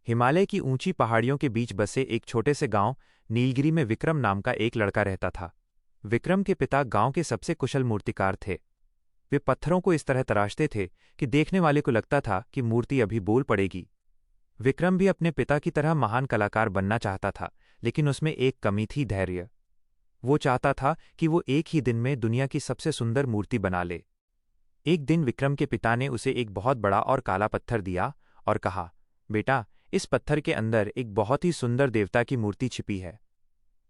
हिमालय की ऊंची पहाड़ियों के बीच बसे एक छोटे से गांव नीलगिरी में विक्रम नाम का एक लड़का रहता था। विक्रम के पिता गांव के सबसे कुशल मूर्तिकार थे। वे पत्थरों को इस तरह तराशते थे कि देखने वाले को लगता था कि मूर्ति अभी बोल पड़ेगी। विक्रम भी अपने पिता की तरह महान कलाकार बनना चाहता था, लेकिन उसमें एक कमी थी, धैर्य। वो चाहता था कि वो एक ही दिन में दुनिया की सबसे सुंदर मूर्ति बना ले। एक दिन विक्रम के पिता ने उसे एक बहुत बड़ा और काला पत्थर दिया और कहा, बेटा, इस पत्थर के अंदर एक बहुत ही सुंदर देवता की मूर्ति छिपी है।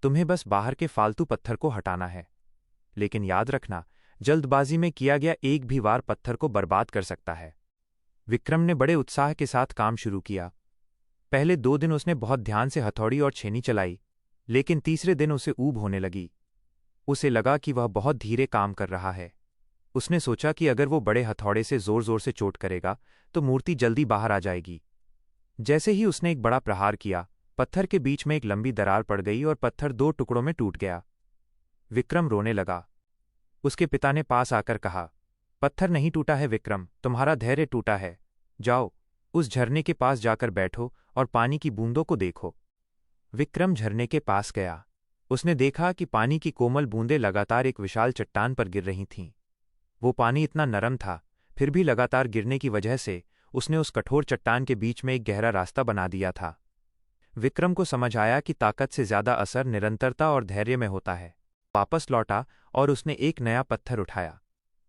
तुम्हें बस बाहर के फालतू पत्थर को हटाना है। लेकिन याद रखना, जल्दबाजी में किया गया एक भी वार पत्थर को बर्बाद कर सकता है। विक्रम ने बड़े उत्साह के साथ काम शुरू किया। पहले 2 दिन उसने बहुत ध्यान से हथौड़ी और छेनी चलाई, लेकिन तीसरे दिन उसे ऊब होने लगी। उसे लगा कि वह बहुत धीरे काम कर रहा है। उसने सोचा कि अगर वो बड़े हथौड़े से जोर जोर से चोट करेगा तो मूर्ति जल्दी बाहर आ जाएगी। जैसे ही उसने एक बड़ा प्रहार किया, पत्थर के बीच में एक लंबी दरार पड़ गई और पत्थर 2 टुकड़ों में टूट गया। विक्रम रोने लगा। उसके पिता ने पास आकर कहा, पत्थर नहीं टूटा है विक्रम, तुम्हारा धैर्य टूटा है। जाओ, उस झरने के पास जाकर बैठो और पानी की बूंदों को देखो। विक्रम झरने के पास गया। उसने देखा कि पानी की कोमल बूंदें लगातार एक विशाल चट्टान पर गिर रही थीं। वो पानी इतना नरम था, फिर भी लगातार गिरने की वजह से उसने उस कठोर चट्टान के बीच में एक गहरा रास्ता बना दिया था। विक्रम को समझ आया कि ताकत से ज्यादा असर निरंतरता और धैर्य में होता है। वापस लौटा और उसने एक नया पत्थर उठाया।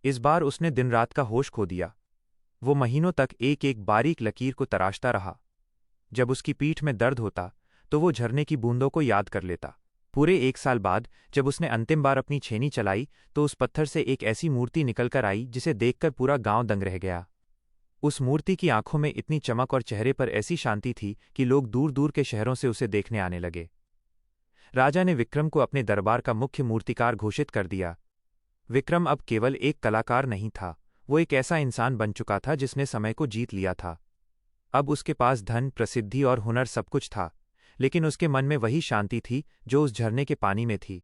इस बार उसने दिन रात का होश खो दिया। वो महीनों तक एक एक बारीक लकीर को तराशता रहा। जब उसकी पीठ में दर्द होता तो वो झरने की बूंदों को याद कर लेता। पूरे 1 साल बाद जब उसने अंतिम बार अपनी छेनी चलाई तो उस पत्थर से एक ऐसी मूर्ति निकलकर आई जिसे देखकर पूरा गांव दंग रह गया। उस मूर्ति की आंखों में इतनी चमक और चेहरे पर ऐसी शांति थी कि लोग दूर दूर के शहरों से उसे देखने आने लगे। राजा ने विक्रम को अपने दरबार का मुख्य मूर्तिकार घोषित कर दिया। विक्रम अब केवल एक कलाकार नहीं था, वो एक ऐसा इंसान बन चुका था जिसने समय को जीत लिया था। अब उसके पास धन, प्रसिद्धि और हुनर सब कुछ था, लेकिन उसके मन में वही शांति थी जो उस झरने के पानी में थी।